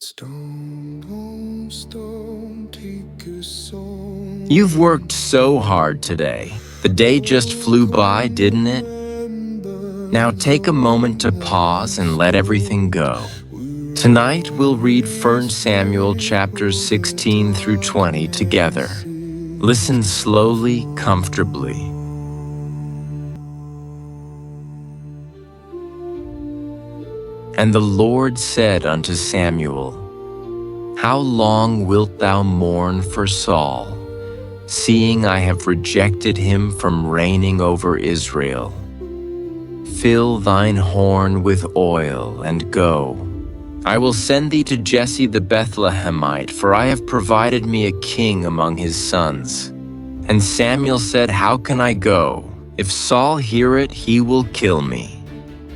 Stone on stone, take a song. You've worked so hard today. The day just flew by, didn't it? Now take a moment to pause and let everything go. Tonight we'll read 1 Samuel chapters 16 through 20 together. Listen slowly, comfortably. And the Lord said unto Samuel, How long wilt thou mourn for Saul, seeing I have rejected him from reigning over Israel? Fill thine horn with oil, and go. I will send thee to Jesse the Bethlehemite, for I have provided me a king among his sons. And Samuel said, How can I go? If Saul hear it, he will kill me.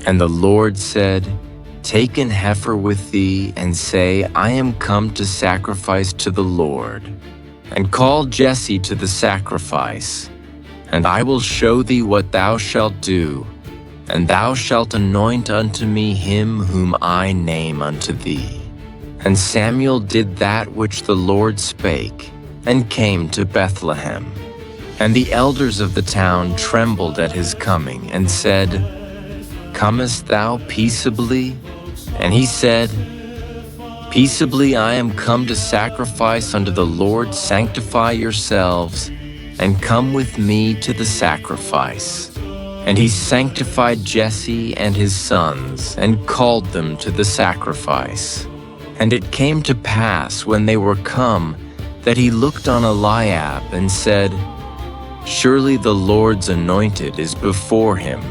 And the Lord said, Take an heifer with thee, and say, I am come to sacrifice to the Lord. And call Jesse to the sacrifice. And I will show thee what thou shalt do. And thou shalt anoint unto me him whom I name unto thee. And Samuel did that which the Lord spake, and came to Bethlehem. And the elders of the town trembled at his coming, and said, Comest thou peaceably? And he said, Peaceably I am come to sacrifice unto the Lord. Sanctify yourselves, and come with me to the sacrifice. And he sanctified Jesse and his sons, and called them to the sacrifice. And it came to pass, when they were come, that he looked on Eliab, and said, Surely the Lord's anointed is before him.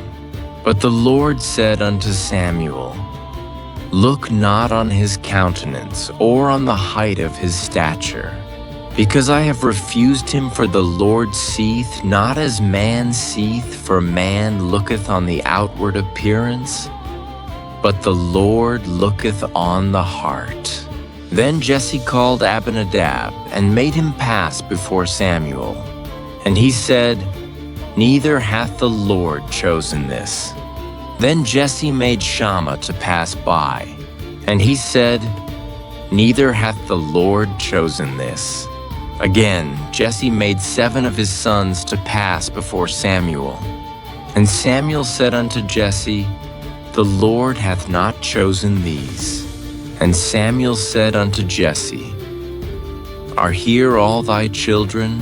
But the Lord said unto Samuel, Look not on his countenance, or on the height of his stature, because I have refused him. For the Lord seeth not as man seeth, for man looketh on the outward appearance, but the Lord looketh on the heart. Then Jesse called Abinadab, and made him pass before Samuel. And he said, Neither hath the Lord chosen this. Then Jesse made Shammah to pass by, and he said, Neither hath the Lord chosen this. Again, Jesse made 7 of his sons to pass before Samuel. And Samuel said unto Jesse, The Lord hath not chosen these. And Samuel said unto Jesse, Are here all thy children?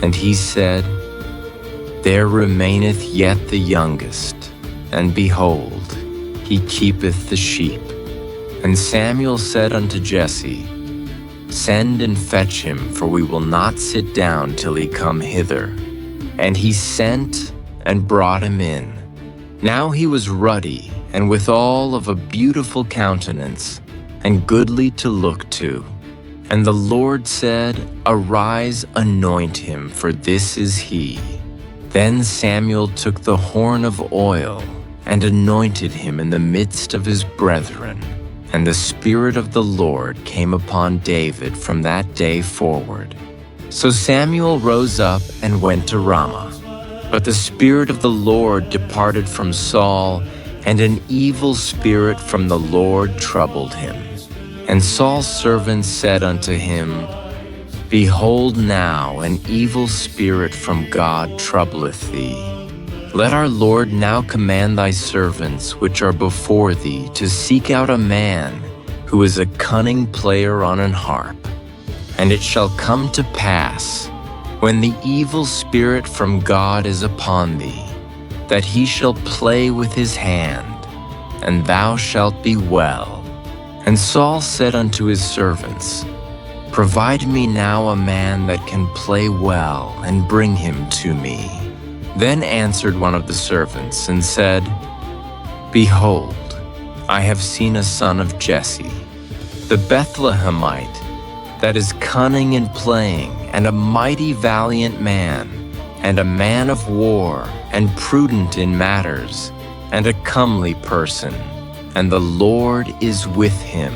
And he said, There remaineth yet the youngest, and behold, he keepeth the sheep. And Samuel said unto Jesse, Send and fetch him, for we will not sit down till he come hither. And he sent and brought him in. Now he was ruddy, and withal of a beautiful countenance, and goodly to look to. And the Lord said, Arise, anoint him, for this is he. Then Samuel took the horn of oil, and anointed him in the midst of his brethren. And the Spirit of the Lord came upon David from that day forward. So Samuel rose up and went to Ramah. But the Spirit of the Lord departed from Saul, and an evil spirit from the Lord troubled him. And Saul's servants said unto him, Behold, now an evil spirit from God troubleth thee. Let our Lord now command thy servants which are before thee to seek out a man who is a cunning player on an harp. And it shall come to pass, when the evil spirit from God is upon thee, that he shall play with his hand, and thou shalt be well. And Saul said unto his servants, Provide me now a man that can play well, and bring him to me. Then answered one of the servants, and said, Behold, I have seen a son of Jesse, the Bethlehemite, that is cunning in playing, and a mighty valiant man, and a man of war, and prudent in matters, and a comely person, and the Lord is with him.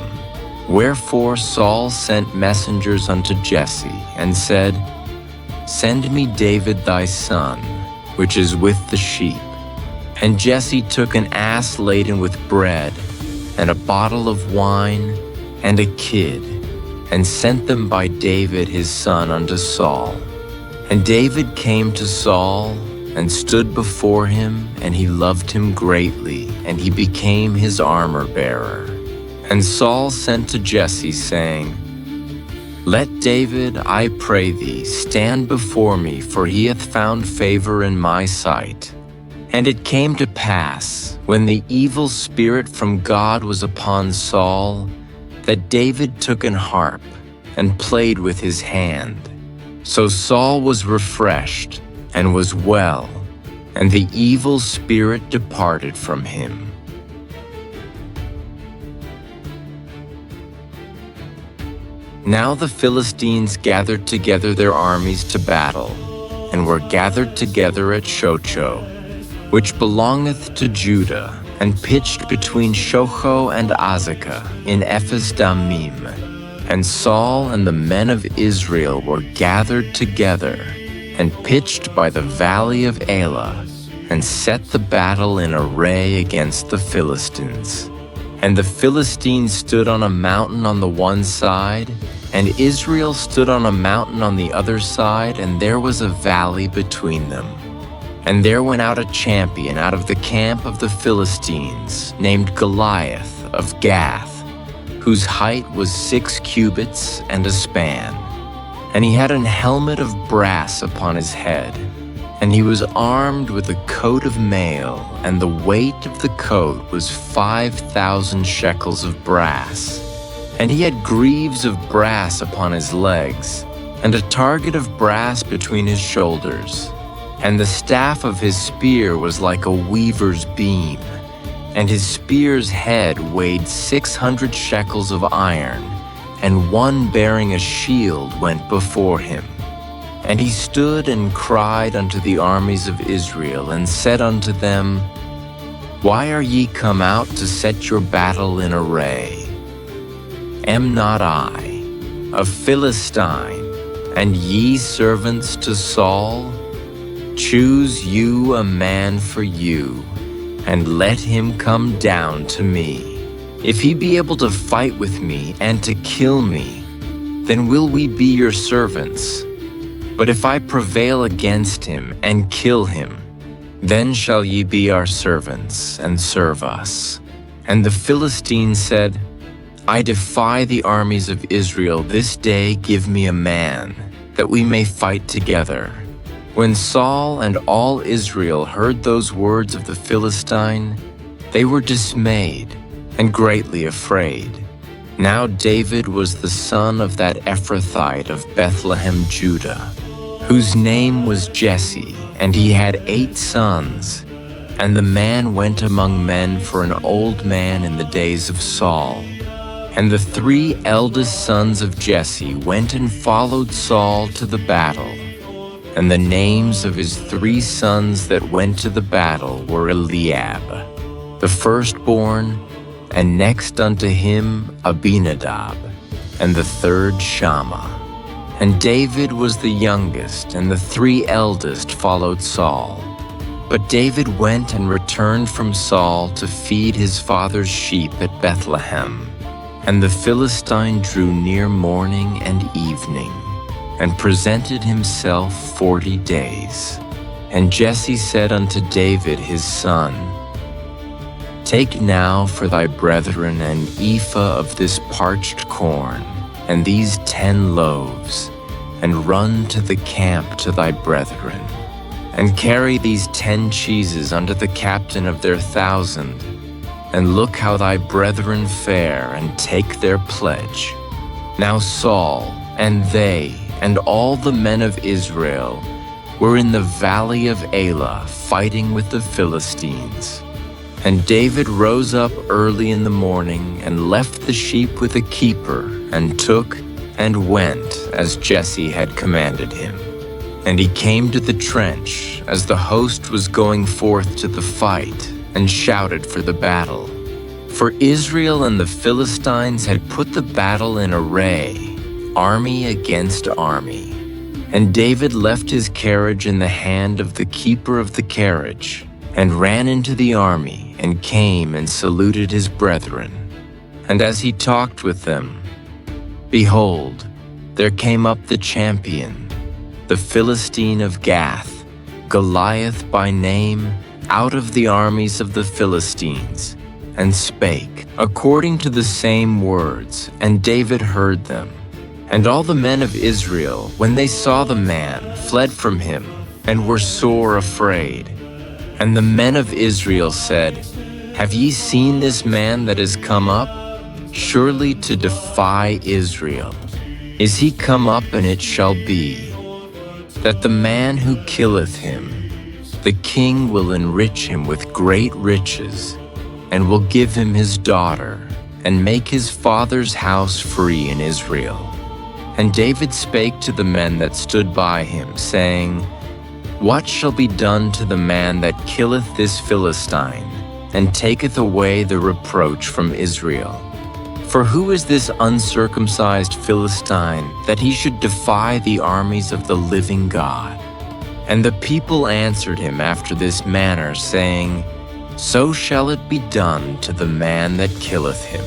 Wherefore Saul sent messengers unto Jesse, and said, Send me David thy son, which is with the sheep. And Jesse took an ass laden with bread, and a bottle of wine, and a kid, and sent them by David his son unto Saul. And David came to Saul, and stood before him, and he loved him greatly, and he became his armor-bearer. And Saul sent to Jesse, saying, Let David, I pray thee, stand before me, for he hath found favor in my sight. And it came to pass, when the evil spirit from God was upon Saul, that David took an harp, and played with his hand. So Saul was refreshed, and was well, and the evil spirit departed from him. Now the Philistines gathered together their armies to battle, and were gathered together at Shochoh, which belongeth to Judah, and pitched between Shochoh and Azekah in Ephes-dammim. And Saul and the men of Israel were gathered together, and pitched by the valley of Elah, and set the battle in array against the Philistines. And the Philistines stood on a mountain on the one side, and Israel stood on a mountain on the other side, and there was a valley between them. And there went out a champion out of the camp of the Philistines, named Goliath of Gath, whose height was 6 cubits and a span. And he had an helmet of brass upon his head, and he was armed with a coat of mail, and the weight of the coat was 5,000 shekels of brass. And he had greaves of brass upon his legs, and a target of brass between his shoulders. And the staff of his spear was like a weaver's beam, and his spear's head weighed 600 shekels of iron, and one bearing a shield went before him. And he stood and cried unto the armies of Israel, and said unto them, Why are ye come out to set your battle in array? Am not I a Philistine, and ye servants to Saul? Choose you a man for you, and let him come down to me. If he be able to fight with me and to kill me, then will we be your servants. But if I prevail against him and kill him, then shall ye be our servants and serve us. And the Philistines said, I defy the armies of Israel, this day give me a man, that we may fight together. When Saul and all Israel heard those words of the Philistine, they were dismayed and greatly afraid. Now David was the son of that Ephrathite of Bethlehem, Judah, whose name was Jesse, and he had 8 sons. And the man went among men for an old man in the days of Saul. And the 3 eldest sons of Jesse went and followed Saul to the battle. And the names of his 3 sons that went to the battle were Eliab, the firstborn, and next unto him Abinadab, and the third Shammah. And David was the youngest, and the 3 eldest followed Saul. But David went and returned from Saul to feed his father's sheep at Bethlehem. And the Philistine drew near morning and evening, and presented himself 40 days. And Jesse said unto David his son, Take now for thy brethren an ephah of this parched corn, and these 10 loaves, and run to the camp to thy brethren. And carry these 10 cheeses unto the captain of their 1,000, and look how thy brethren fare, and take their pledge. Now Saul, and they, and all the men of Israel, were in the valley of Elah, fighting with the Philistines. And David rose up early in the morning, and left the sheep with a keeper, and took and went as Jesse had commanded him. And he came to the trench as the host was going forth to the fight, and shouted for the battle. For Israel and the Philistines had put the battle in array, army against army. And David left his carriage in the hand of the keeper of the carriage, and ran into the army, and came and saluted his brethren. And as he talked with them, behold, there came up the champion, the Philistine of Gath, Goliath by name, out of the armies of the Philistines, and spake according to the same words, and David heard them. And all the men of Israel, when they saw the man, fled from him, and were sore afraid. And the men of Israel said, Have ye seen this man that is come up? Surely to defy Israel. Is he come up, and it shall be, that the man who killeth him, the king will enrich him with great riches, and will give him his daughter, and make his father's house free in Israel. And David spake to the men that stood by him, saying, What shall be done to the man that killeth this Philistine, and taketh away the reproach from Israel? For who is this uncircumcised Philistine, that he should defy the armies of the living God? And the people answered him after this manner, saying, So shall it be done to the man that killeth him.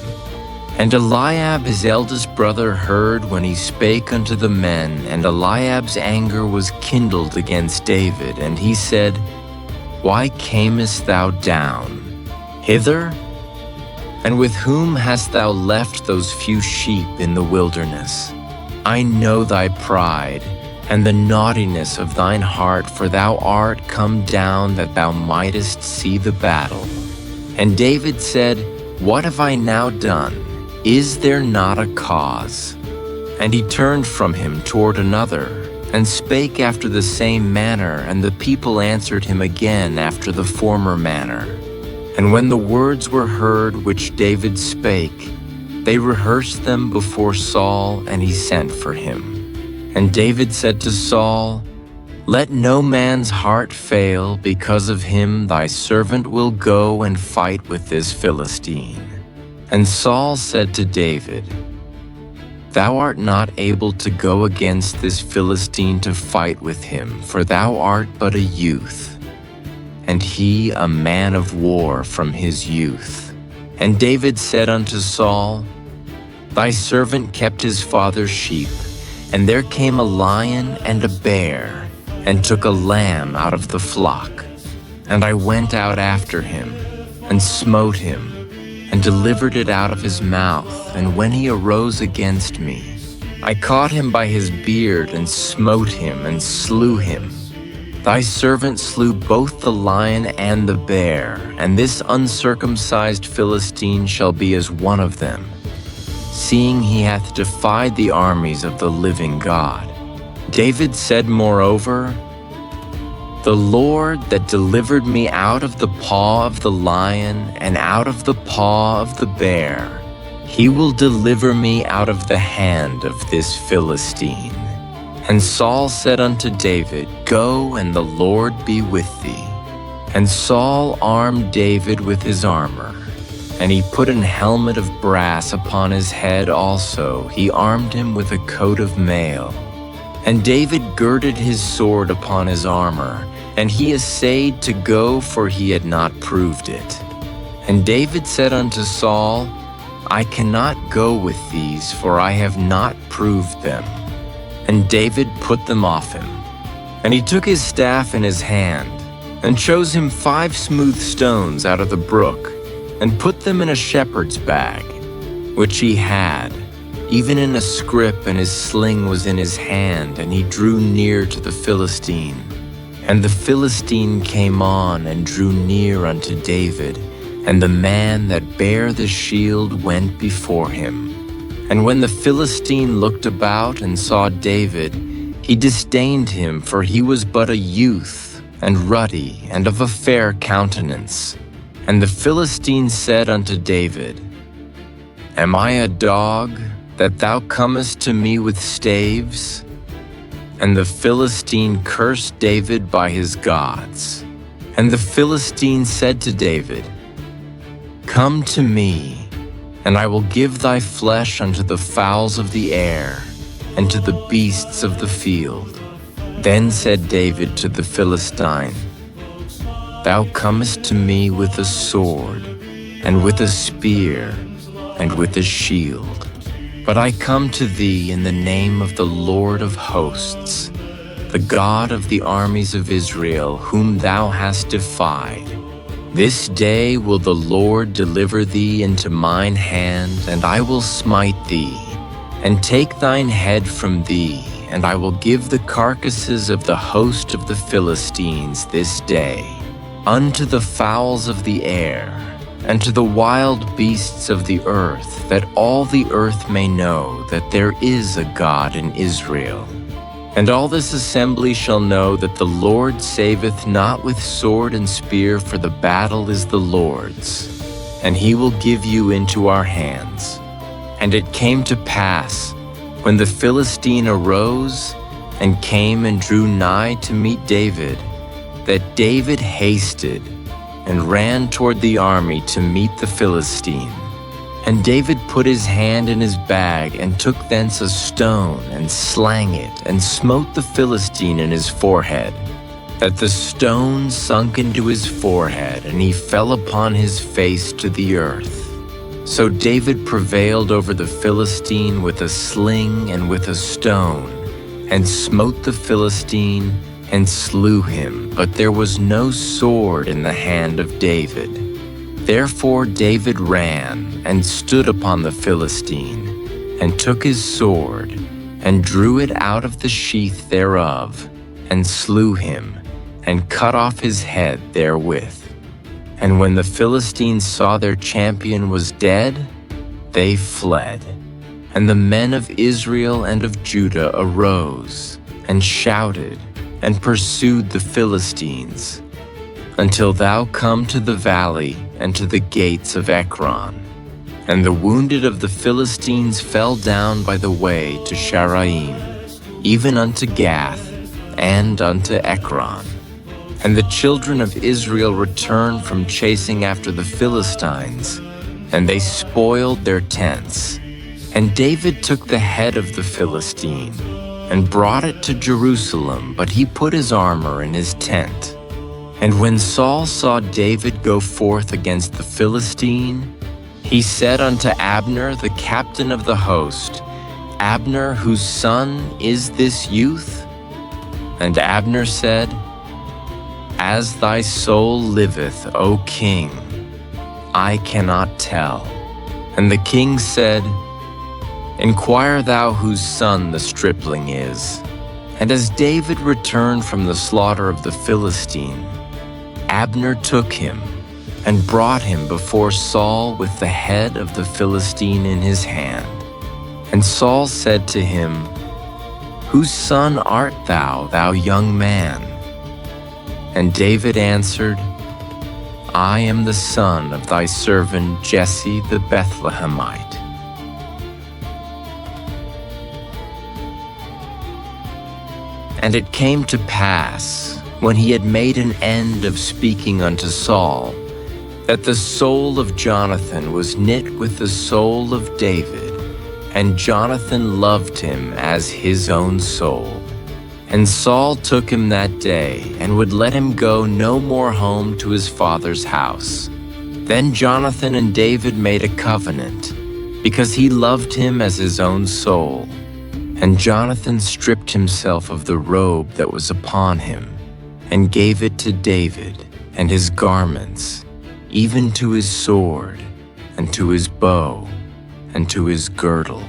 And Eliab his eldest brother heard when he spake unto the men, and Eliab's anger was kindled against David, and he said, Why camest thou down hither? And with whom hast thou left those few sheep in the wilderness? I know thy pride, and the naughtiness of thine heart, for thou art come down that thou mightest see the battle. And David said, What have I now done? Is there not a cause? And he turned from him toward another, and spake after the same manner, and the people answered him again after the former manner. And when the words were heard which David spake, they rehearsed them before Saul, and he sent for him. And David said to Saul, Let no man's heart fail, because of him thy servant will go and fight with this Philistine. And Saul said to David, Thou art not able to go against this Philistine to fight with him, for thou art but a youth, and he a man of war from his youth. And David said unto Saul, Thy servant kept his father's sheep, and there came a lion and a bear, and took a lamb out of the flock. And I went out after him, and smote him, and delivered it out of his mouth. And when he arose against me, I caught him by his beard, and smote him, and slew him. Thy servant slew both the lion and the bear, and this uncircumcised Philistine shall be as one of them, seeing he hath defied the armies of the living God. David said moreover, The Lord that delivered me out of the paw of the lion and out of the paw of the bear, he will deliver me out of the hand of this Philistine. And Saul said unto David, Go, and the Lord be with thee. And Saul armed David with his armor, and he put an helmet of brass upon his head also. He armed him with a coat of mail. And David girded his sword upon his armor, and he essayed to go, for he had not proved it. And David said unto Saul, I cannot go with these, for I have not proved them. And David put them off him. And he took his staff in his hand, and chose him 5 smooth stones out of the brook, and put them in a shepherd's bag, which he had, even in a scrip, and his sling was in his hand, and he drew near to the Philistine. And the Philistine came on and drew near unto David, and the man that bare the shield went before him. And when the Philistine looked about and saw David, he disdained him, for he was but a youth, and ruddy, and of a fair countenance. And the Philistine said unto David, Am I a dog, that thou comest to me with staves? And the Philistine cursed David by his gods. And the Philistine said to David, Come to me, and I will give thy flesh unto the fowls of the air, and to the beasts of the field. Then said David to the Philistine, Thou comest to me with a sword, and with a spear, and with a shield. But I come to thee in the name of the Lord of hosts, the God of the armies of Israel, whom thou hast defied. This day will the Lord deliver thee into mine hand, and I will smite thee, and take thine head from thee, and I will give the carcasses of the host of the Philistines this day unto the fowls of the air, and to the wild beasts of the earth, that all the earth may know that there is a God in Israel. And all this assembly shall know that the Lord saveth not with sword and spear, for the battle is the Lord's, and he will give you into our hands. And it came to pass, when the Philistine arose and came and drew nigh to meet David, that David hasted and ran toward the army to meet the Philistine. And David put his hand in his bag, and took thence a stone, and slang it, and smote the Philistine in his forehead, that the stone sunk into his forehead, and he fell upon his face to the earth. So David prevailed over the Philistine with a sling and with a stone, and smote the Philistine, and slew him, but there was no sword in the hand of David. Therefore David ran, and stood upon the Philistine, and took his sword, and drew it out of the sheath thereof, and slew him, and cut off his head therewith. And when the Philistines saw their champion was dead, they fled. And the men of Israel and of Judah arose, and shouted, and pursued the Philistines, until thou come to the valley and to the gates of Ekron. And the wounded of the Philistines fell down by the way to Sharaim, even unto Gath, and unto Ekron. And the children of Israel returned from chasing after the Philistines, and they spoiled their tents. And David took the head of the Philistine, and brought it to Jerusalem, but he put his armor in his tent. And when Saul saw David go forth against the Philistine, he said unto Abner, the captain of the host, Abner, whose son is this youth? And Abner said, As thy soul liveth, O king, I cannot tell. And the king said, Inquire thou whose son the stripling is. And as David returned from the slaughter of the Philistine, Abner took him, and brought him before Saul with the head of the Philistine in his hand. And Saul said to him, Whose son art thou, thou young man? And David answered, I am the son of thy servant Jesse the Bethlehemite. And it came to pass, when he had made an end of speaking unto Saul, that the soul of Jonathan was knit with the soul of David, and Jonathan loved him as his own soul. And Saul took him that day, and would let him go no more home to his father's house. Then Jonathan and David made a covenant, because he loved him as his own soul. And Jonathan stripped himself of the robe that was upon him, and gave it to David, and his garments, even to his sword, and to his bow, and to his girdle.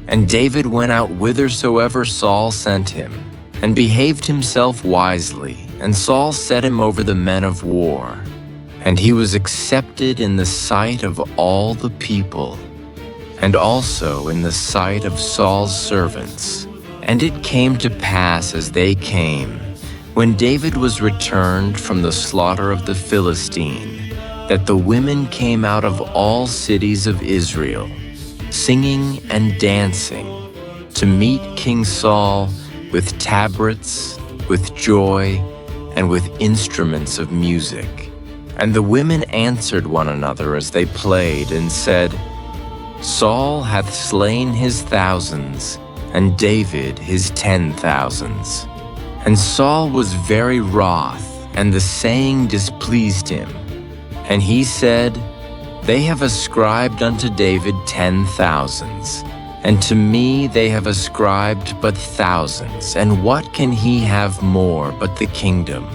And David went out whithersoever Saul sent him, and behaved himself wisely, and Saul set him over the men of war. And he was accepted in the sight of all the people, and also in the sight of Saul's servants. And it came to pass as they came, when David was returned from the slaughter of the Philistine, that the women came out of all cities of Israel, singing and dancing, to meet King Saul with tabrets, with joy, and with instruments of music. And the women answered one another as they played, and said, Saul hath slain his thousands, and David his 10,000s. And Saul was very wroth, and the saying displeased him. And he said, They have ascribed unto David 10,000s, and to me they have ascribed but thousands, and what can he have more but the kingdom?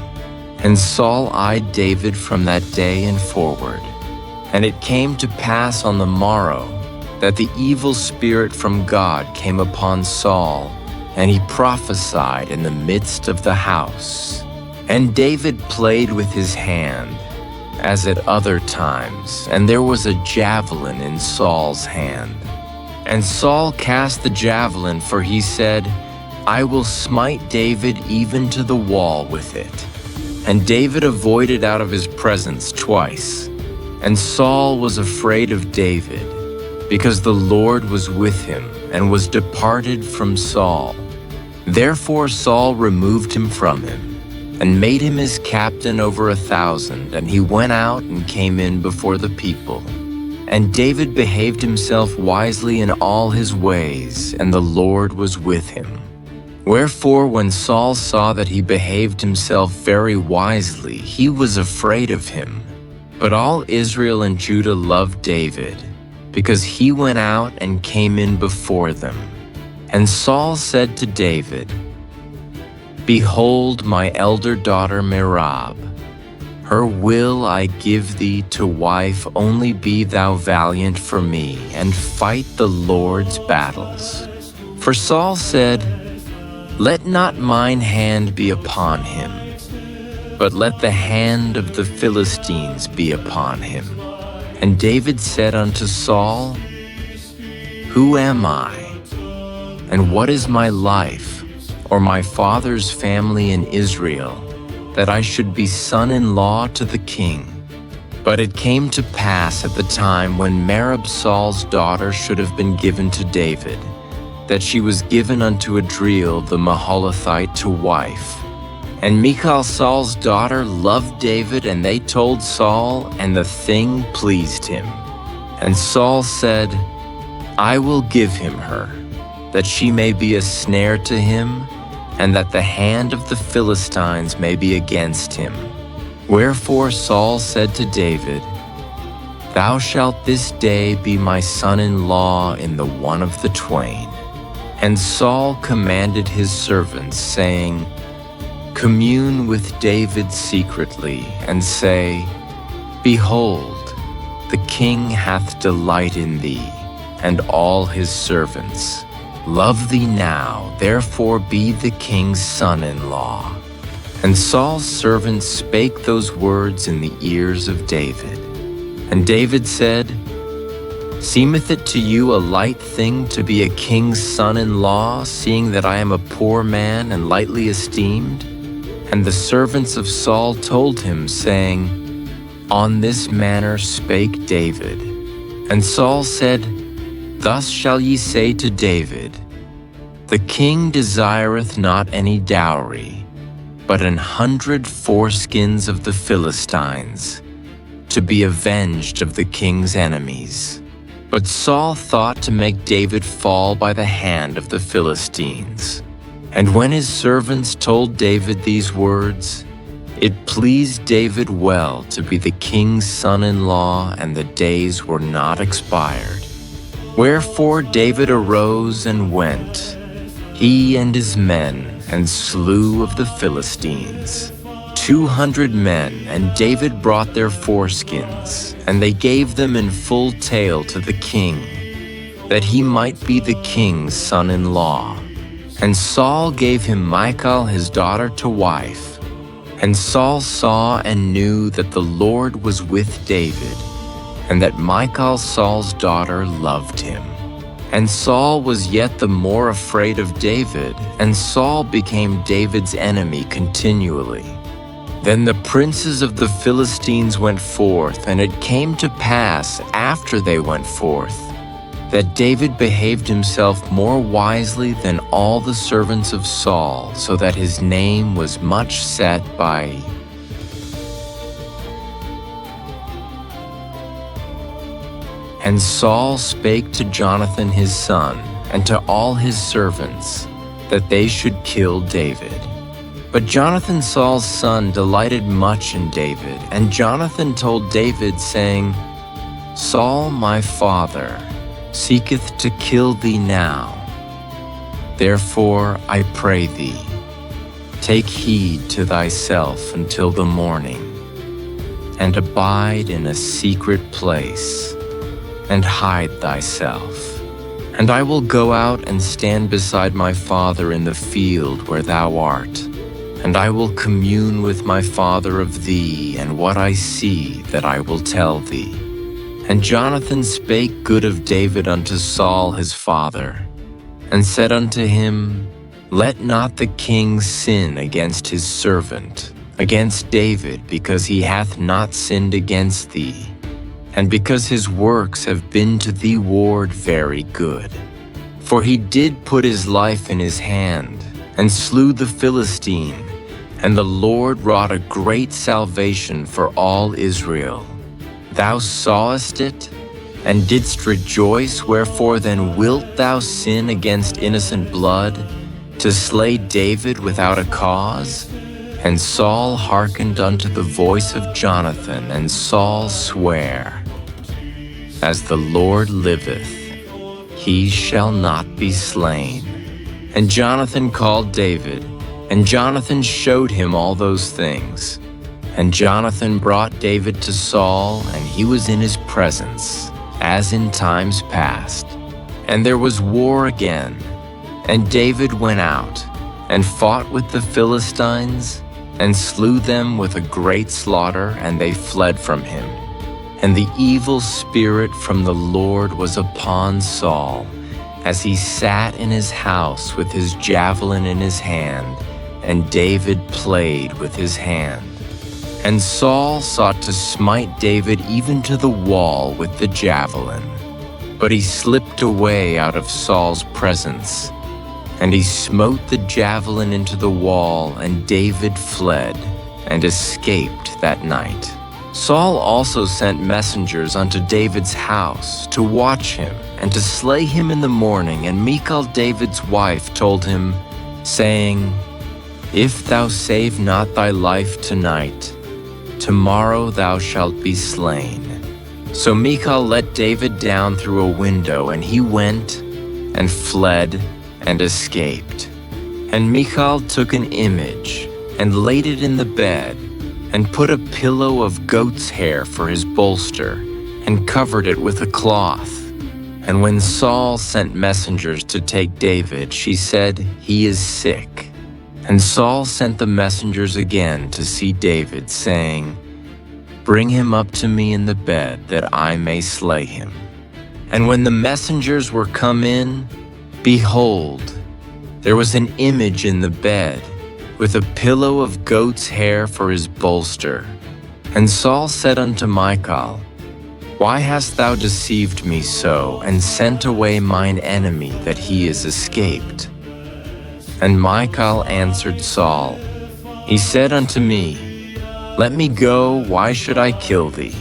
And Saul eyed David from that day and forward. And it came to pass on the morrow that the evil spirit from God came upon Saul, and he prophesied in the midst of the house. And David played with his hand, as at other times, and there was a javelin in Saul's hand. And Saul cast the javelin, for he said, I will smite David even to the wall with it. And David avoided out of his presence twice. And Saul was afraid of David, because the Lord was with him, and was departed from Saul. Therefore Saul removed him from him, and made him his captain over 1,000, and he went out and came in before the people. And David behaved himself wisely in all his ways, and the Lord was with him. Wherefore, when Saul saw that he behaved himself very wisely, he was afraid of him. But all Israel and Judah loved David, because he went out and came in before them. And Saul said to David, Behold my elder daughter Merab. Her will I give thee to wife, only be thou valiant for me, and fight the Lord's battles. For Saul said, Let not mine hand be upon him, but let the hand of the Philistines be upon him. And David said unto Saul, Who am I? And what is my life, or my father's family in Israel, that I should be son-in-law to the king? But it came to pass at the time when Merab Saul's daughter should have been given to David, that she was given unto Adriel the Maholathite to wife. And Michal Saul's daughter loved David, and they told Saul, and the thing pleased him. And Saul said, I will give him her, that she may be a snare to him, and that the hand of the Philistines may be against him. Wherefore Saul said to David, Thou shalt this day be my son-in-law in the one of the twain. And Saul commanded his servants, saying, Commune with David secretly, and say, Behold, the king hath delight in thee, and all his servants. Love thee now, therefore be the king's son-in-law. And Saul's servants spake those words in the ears of David. And David said, Seemeth it to you a light thing to be a king's son-in-law, seeing that I am a poor man and lightly esteemed? And the servants of Saul told him, saying, On this manner spake David. And Saul said, Thus shall ye say to David, The king desireth not any dowry, but 100 foreskins of the Philistines, to be avenged of the king's enemies. But Saul thought to make David fall by the hand of the Philistines. And when his servants told David these words, it pleased David well to be the king's son-in-law, and the days were not expired. Wherefore David arose and went, he and his men, and slew of the Philistines 200 men, and David brought their foreskins, and they gave them in full tale to the king, that he might be the king's son-in-law. And Saul gave him Michal his daughter to wife. And Saul saw and knew that the Lord was with David, and that Michal Saul's daughter loved him. And Saul was yet the more afraid of David, and Saul became David's enemy continually. Then the princes of the Philistines went forth, and it came to pass after they went forth, that David behaved himself more wisely than all the servants of Saul, so that his name was much set by. And Saul spake to Jonathan his son, and to all his servants, that they should kill David. But Jonathan Saul's son delighted much in David, and Jonathan told David, saying, Saul my father seeketh to kill thee now. Therefore I pray thee, take heed to thyself until the morning, and abide in a secret place, and hide thyself. And I will go out and stand beside my father in the field where thou art, and I will commune with my father of thee, and what I see that I will tell thee. And Jonathan spake good of David unto Saul his father, and said unto him, Let not the king sin against his servant, against David, because he hath not sinned against thee, and because his works have been to thee ward very good. For he did put his life in his hand, and slew the Philistine, and the Lord wrought a great salvation for all Israel. Thou sawest it, and didst rejoice, wherefore then wilt thou sin against innocent blood, to slay David without a cause? And Saul hearkened unto the voice of Jonathan, and Saul sware, As the Lord liveth, he shall not be slain. And Jonathan called David, and Jonathan showed him all those things. And Jonathan brought David to Saul, and he was in his presence, as in times past. And there was war again, and David went out, and fought with the Philistines, and slew them with a great slaughter, and they fled from him. And the evil spirit from the Lord was upon Saul, as he sat in his house with his javelin in his hand, and David played with his hand. And Saul sought to smite David even to the wall with the javelin, but he slipped away out of Saul's presence. And he smote the javelin into the wall, and David fled, and escaped that night. Saul also sent messengers unto David's house to watch him, and to slay him in the morning. And Michal David's wife told him, saying, If thou save not thy life tonight, tomorrow thou shalt be slain. So Michal let David down through a window, and he went, and fled, and escaped. And Michal took an image, and laid it in the bed, and put a pillow of goat's hair for his bolster, and covered it with a cloth. And when Saul sent messengers to take David, she said, He is sick. And Saul sent the messengers again to see David, saying, Bring him up to me in the bed, that I may slay him. And when the messengers were come in, behold, there was an image in the bed, with a pillow of goat's hair for his bolster. And Saul said unto Michal, Why hast thou deceived me so, and sent away mine enemy, that he is escaped? And Michal answered Saul, He said unto me, Let me go, why should I kill thee?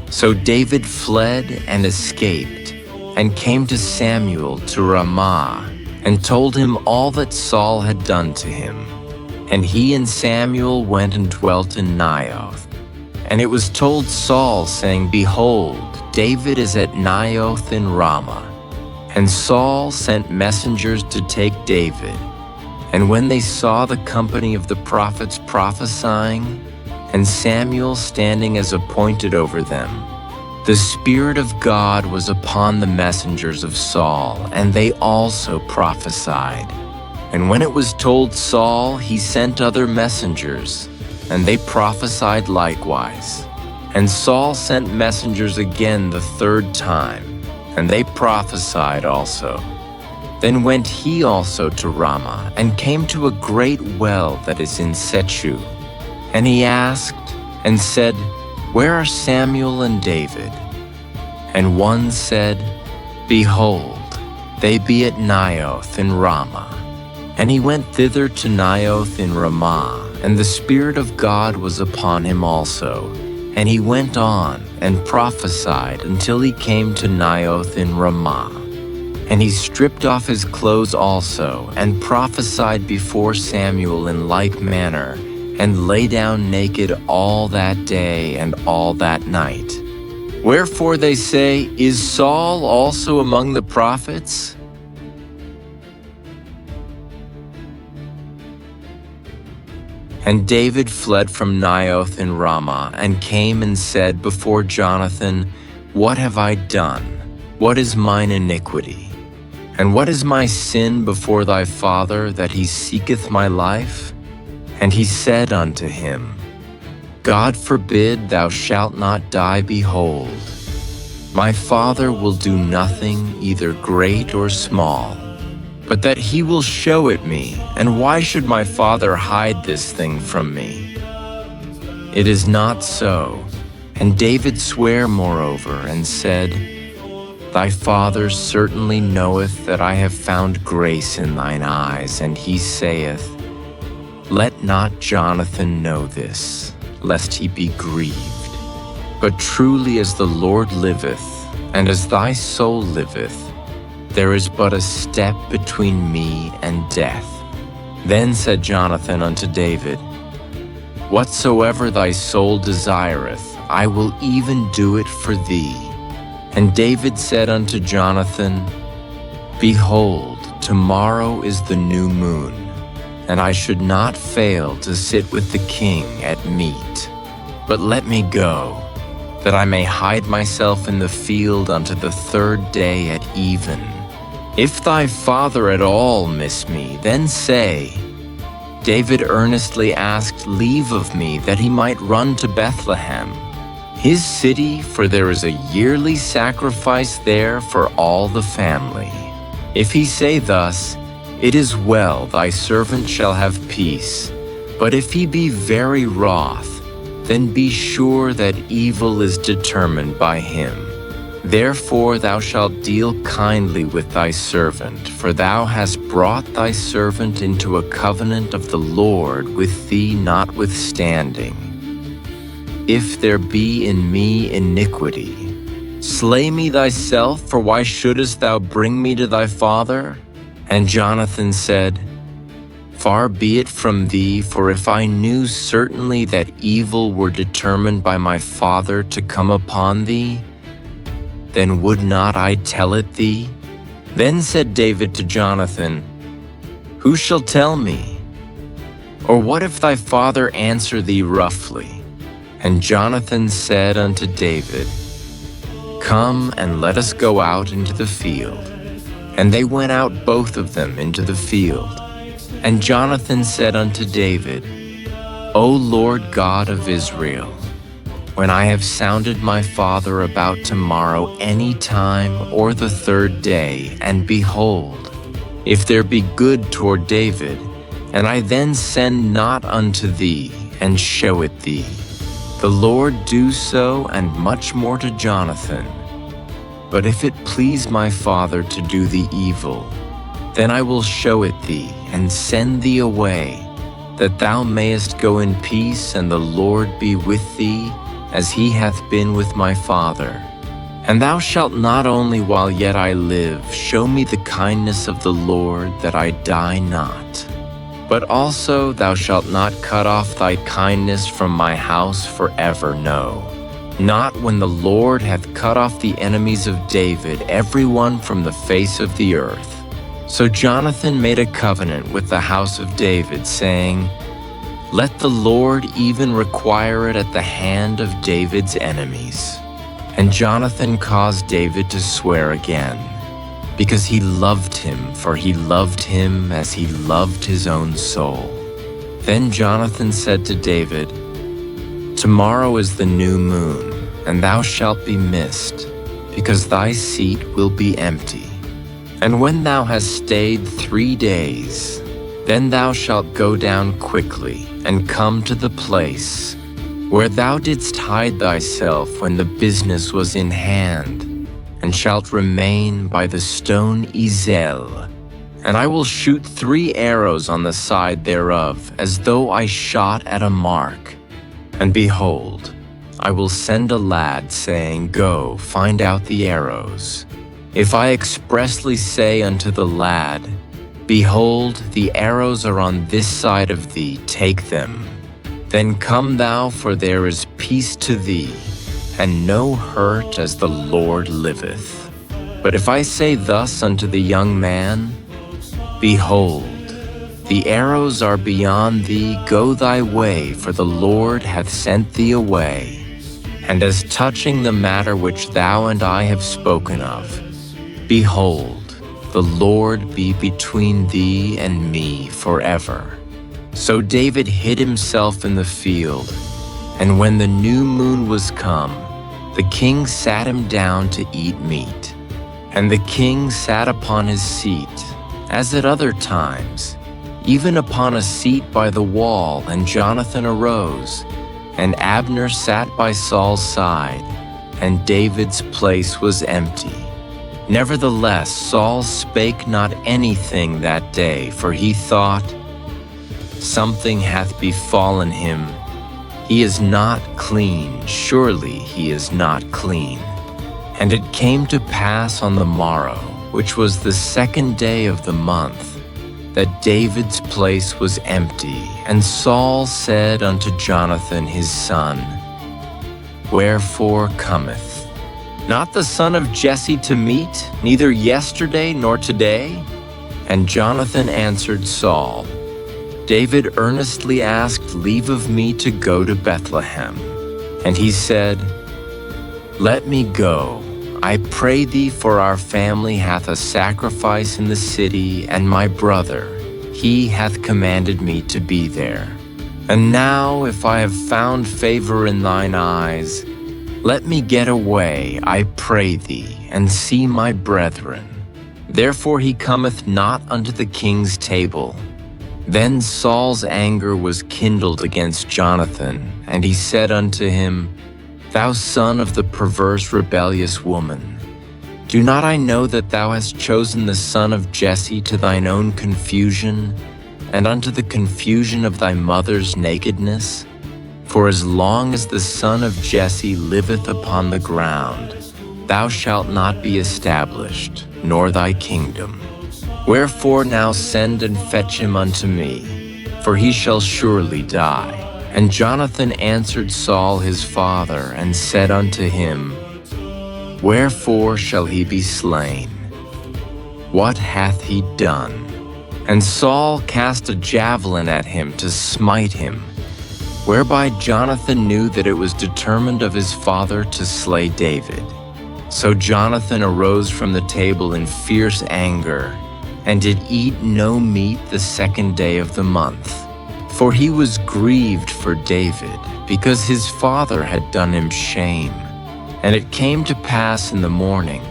So David fled and escaped, and came to Samuel to Ramah, and told him all that Saul had done to him. And he and Samuel went and dwelt in Naioth. And it was told Saul, saying, Behold, David is at Naioth in Ramah. And Saul sent messengers to take David. And when they saw the company of the prophets prophesying, and Samuel standing as appointed over them, the Spirit of God was upon the messengers of Saul, and they also prophesied. And when it was told Saul, he sent other messengers, and they prophesied likewise. And Saul sent messengers again the third time, and they prophesied also. Then went he also to Ramah, and came to a great well that is in Sechu. And he asked, and said, Where are Samuel and David? And one said, Behold, they be at Naioth in Ramah. And he went thither to Naioth in Ramah, and the Spirit of God was upon him also. And he went on and prophesied until he came to Naioth in Ramah. And he stripped off his clothes also, and prophesied before Samuel in like manner, and lay down naked all that day and all that night. Wherefore they say, Is Saul also among the prophets? And David fled from Naioth in Ramah, and came and said before Jonathan, What have I done? What is mine iniquity? And what is my sin before thy father, that he seeketh my life? And he said unto him, God forbid thou shalt not die. Behold, my father will do nothing, either great or small, but that he will show it me. And why should my father hide this thing from me? It is not so. And David sware moreover, and said, Thy father certainly knoweth that I have found grace in thine eyes. And he saith, Let not Jonathan know this, lest he be grieved. But truly as the Lord liveth, and as thy soul liveth, there is but a step between me and death. Then said Jonathan unto David, Whatsoever thy soul desireth, I will even do it for thee. And David said unto Jonathan, Behold, tomorrow is the new moon, and I should not fail to sit with the king at meat. But let me go, that I may hide myself in the field unto the third day at even. If thy father at all miss me, then say, David earnestly asked leave of me that he might run to Bethlehem, his city, for there is a yearly sacrifice there for all the family. If he say thus, It is well, thy servant shall have peace. But if he be very wroth, then be sure that evil is determined by him. Therefore thou shalt deal kindly with thy servant, for thou hast brought thy servant into a covenant of the Lord with thee notwithstanding. If there be in me iniquity, slay me thyself, for why shouldest thou bring me to thy father? And Jonathan said, Far be it from thee, for if I knew certainly that evil were determined by my father to come upon thee, then would not I tell it thee? Then said David to Jonathan, Who shall tell me? Or what if thy father answer thee roughly? And Jonathan said unto David, Come and let us go out into the field. And they went out both of them into the field. And Jonathan said unto David, O Lord God of Israel, when I have sounded my father about tomorrow any time or the third day, and behold, if there be good toward David, and I then send not unto thee, and show it thee, the Lord do so, and much more to Jonathan. But if it please my father to do thee evil, then I will show it thee, and send thee away, that thou mayest go in peace, and the Lord be with thee, as he hath been with my father. And thou shalt not only while yet I live show me the kindness of the Lord, that I die not, but also thou shalt not cut off thy kindness from my house forever, no, not when the Lord hath cut off the enemies of David, every one from the face of the earth. So Jonathan made a covenant with the house of David, saying, Let the Lord even require it at the hand of David's enemies. And Jonathan caused David to swear again, because he loved him, for he loved him as he loved his own soul. Then Jonathan said to David, Tomorrow is the new moon, and thou shalt be missed, because thy seat will be empty. And when thou hast stayed 3 days, then thou shalt go down quickly, and come to the place where thou didst hide thyself when the business was in hand, and shalt remain by the stone Ezel. And I will shoot 3 arrows on the side thereof, as though I shot at a mark. And behold, I will send a lad, saying, Go, find out the arrows. If I expressly say unto the lad, Behold, the arrows are on this side of thee, take them. Then come thou, for there is peace to thee, and no hurt, as the Lord liveth. But if I say thus unto the young man, Behold, the arrows are beyond thee, go thy way, for the Lord hath sent thee away. And as touching the matter which thou and I have spoken of, behold, the Lord be between thee and me forever. So David hid himself in the field, and when the new moon was come, the king sat him down to eat meat. And the king sat upon his seat, as at other times, even upon a seat by the wall, and Jonathan arose, and Abner sat by Saul's side, and David's place was empty. Nevertheless, Saul spake not anything that day, for he thought, Something hath befallen him. He is not clean, surely he is not clean. And it came to pass on the morrow, which was the 2nd day of the month, that David's place was empty. And Saul said unto Jonathan his son, Wherefore cometh not the son of Jesse to meat, neither yesterday nor today? And Jonathan answered Saul, David earnestly asked leave of me to go to Bethlehem. And he said, Let me go, I pray thee, for our family hath a sacrifice in the city, and my brother, he hath commanded me to be there. And now, if I have found favor in thine eyes, let me get away, I pray thee, and see my brethren. Therefore he cometh not unto the king's table. Then Saul's anger was kindled against Jonathan, and he said unto him, Thou son of the perverse rebellious woman, do not I know that thou hast chosen the son of Jesse to thine own confusion, and unto the confusion of thy mother's nakedness? For as long as the son of Jesse liveth upon the ground, thou shalt not be established, nor thy kingdom. Wherefore now send and fetch him unto me, for he shall surely die. And Jonathan answered Saul his father, and said unto him, Wherefore shall he be slain? What hath he done? And Saul cast a javelin at him to smite him, whereby Jonathan knew that it was determined of his father to slay David. So Jonathan arose from the table in fierce anger, and did eat no meat the 2nd day of the month. For he was grieved for David, because his father had done him shame. And it came to pass in the morning,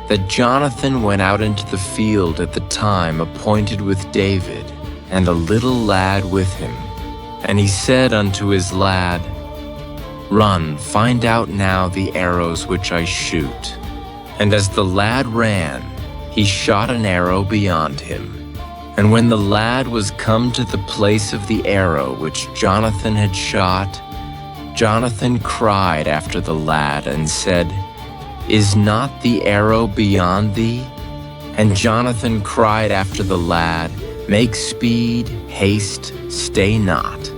that Jonathan went out into the field at the time appointed with David, and a little lad with him. And he said unto his lad, Run, find out now the arrows which I shoot. And as the lad ran, he shot an arrow beyond him. And when the lad was come to the place of the arrow which Jonathan had shot, Jonathan cried after the lad and said, Is not the arrow beyond thee? And Jonathan cried after the lad, Make speed, haste, stay not.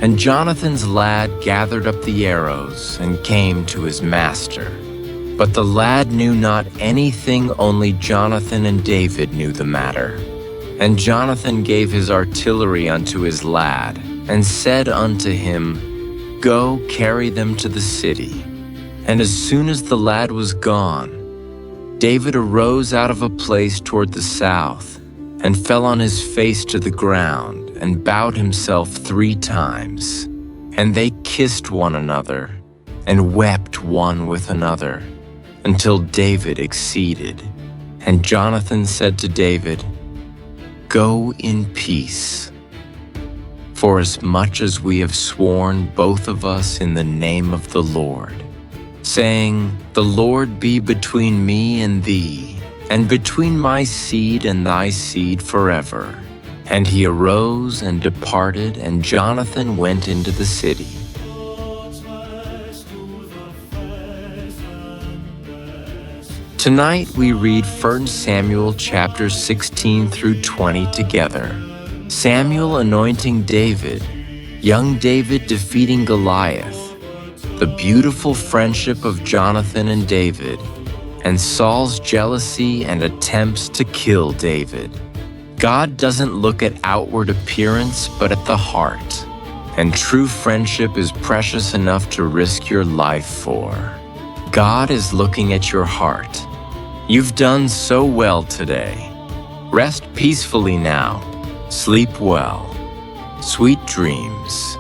And Jonathan's lad gathered up the arrows and came to his master. But the lad knew not anything, only Jonathan and David knew the matter. And Jonathan gave his artillery unto his lad, and said unto him, Go, carry them to the city. And as soon as the lad was gone, David arose out of a place toward the south, and fell on his face to the ground, and bowed himself 3 times. And they kissed one another, and wept one with another, until David exceeded. And Jonathan said to David, Go in peace, for as much as we have sworn both of us in the name of the Lord, saying, The Lord be between me and thee, and between my seed and thy seed forever. And he arose and departed, and Jonathan went into the city. Tonight we read 1 Samuel chapters 16 through 20 together. Samuel anointing David, young David defeating Goliath, the beautiful friendship of Jonathan and David, and Saul's jealousy and attempts to kill David. God doesn't look at outward appearance, but at the heart. And true friendship is precious enough to risk your life for. God is looking at your heart. You've done so well today. Rest peacefully now. Sleep well. Sweet dreams.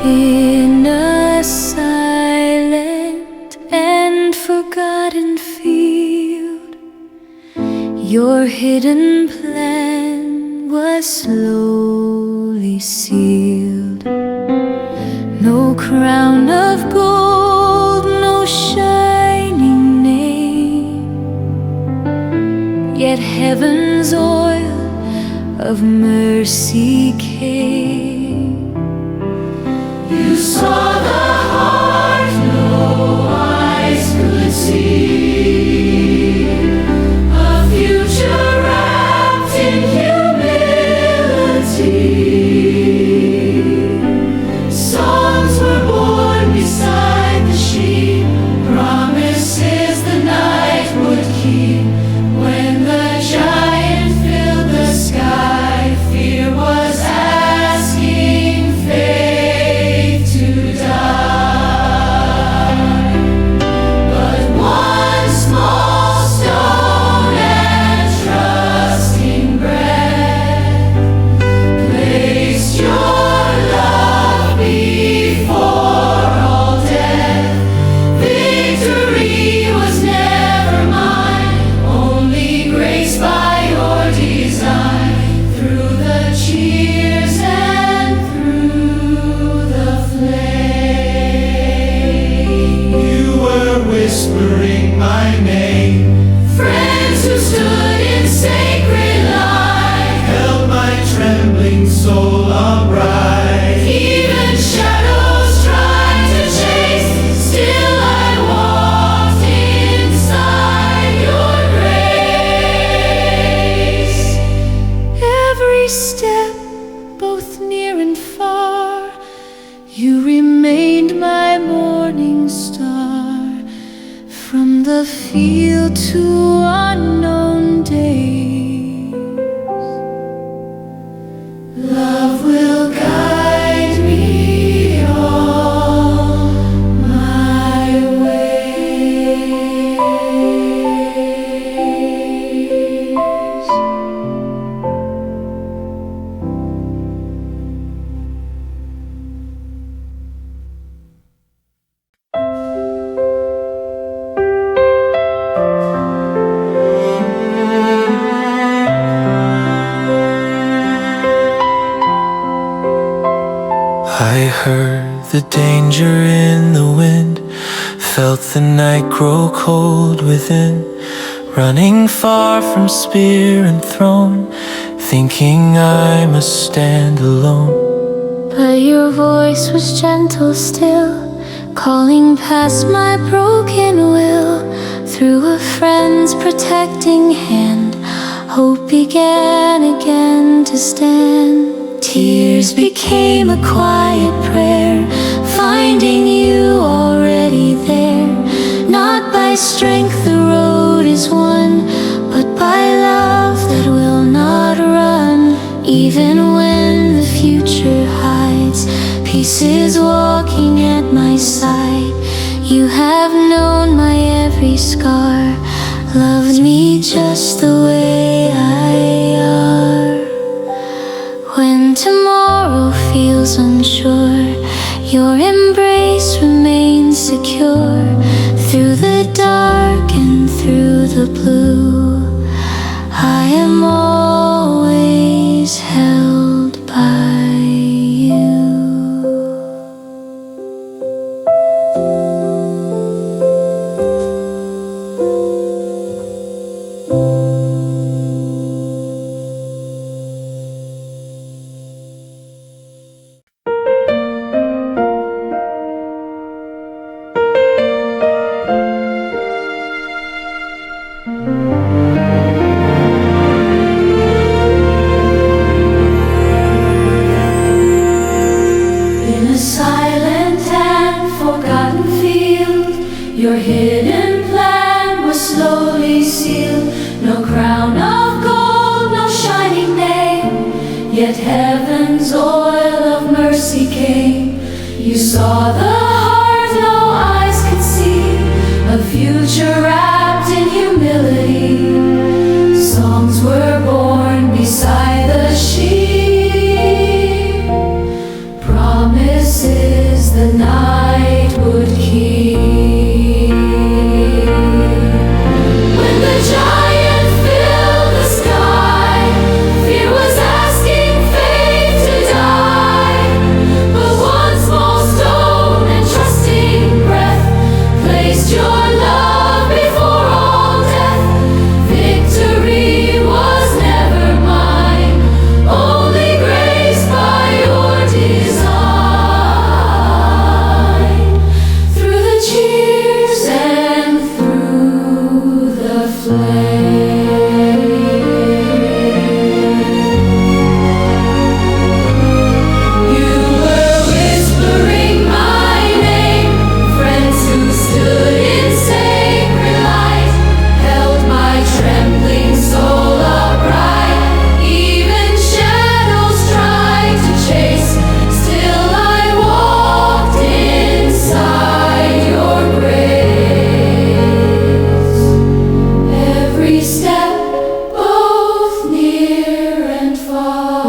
In a silent and forgotten field, your hidden plan was slowly sealed. No crown of gold, no shining name, yet heaven's oil of mercy came. You saw the heart no eyes could see, a future wrapped in humility. Songs were born beside the sheep, promises the night would keep. When the giant filled the sky, fear was asking faith to die. But one small stone and trusting breath placed your love before all death. Victory was never mine, only grace by your design. Through the cheers and through the flame, You were whispering my name, friends who stood in sacred line held my trembling soul upright. even shadows tried to chase, still I walked inside your grace. Every step, both near and far, you remained my morning star. From the field to unknown days, love will guide me all my ways. I heard the danger in the wind, felt the night grow cold within, running far from spear and throne, thinking I must stand alone. But your voice was gentle still, calling past my broken will. Through a friend's protecting hand, hope began again to stand. Tears became a quiet prayer, finding you already there. Not by strength the road is won, but by love that will not run. Even when the future hides, peace is walking at my side. You have known my every scar, loved me just the way I are. When tomorrow feels unsure, your embrace remains secure. Through the dark and through the blue, I am always held by you. hidden plan was slowly sealed. No crown of gold, no shining name, yet heaven's oil of mercy came. You saw the heart no eyes could see, a future wrapped in humility. Songs were born beside the sheep, promises the night would keep. When the giant filled the sky, fear was asking faith to die. But one small stone and trusting breath placed your love before all death. Victory was never mine, only grace by your design. Through the cheers and through the flame, you were whispering my name. Friends who stood in sacred light held my trembling soul upright. Even shadows tried to chase, still I walked inside your grace. Every step, both near and far,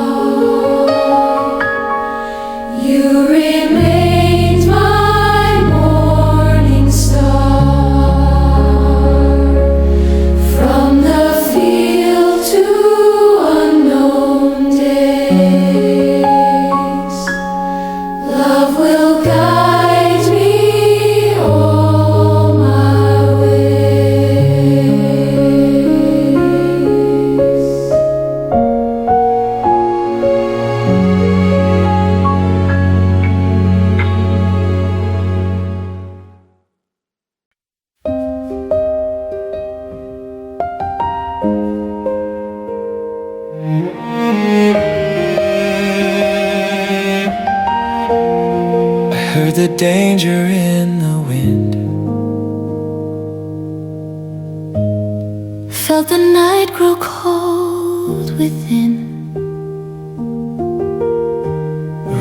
you remained my morning star. From the field to unknown days, love will guide me all my ways. I heard the danger in the wind, Felt the night grow cold within.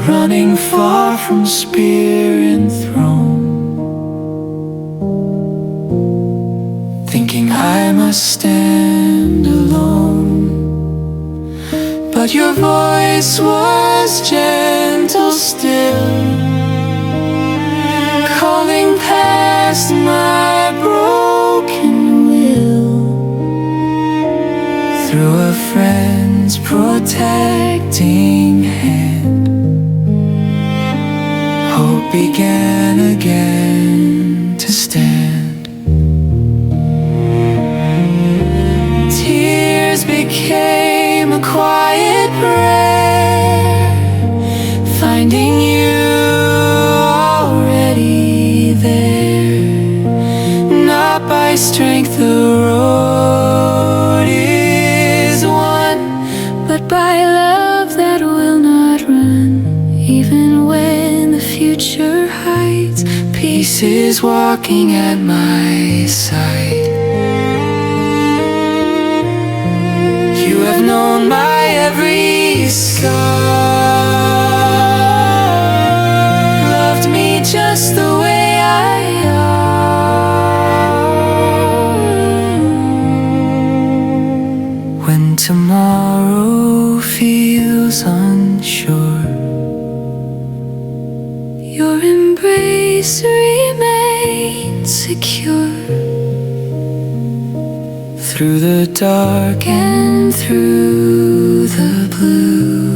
running far from spear and throne, thinking I must stand alone. But your voice was gentle still, calling past my broken will. Through a friend's protecting hand, hope began again to stand. Tears became a quiet prayer, finding you already there. Not by strength the road is won, But by love that will not run, even when the future hides. peace is walking at my side. You have known my every scar, loved me just the way I am. When tomorrow feels unsure, Your embrace remains secure. through the dark and through the blue.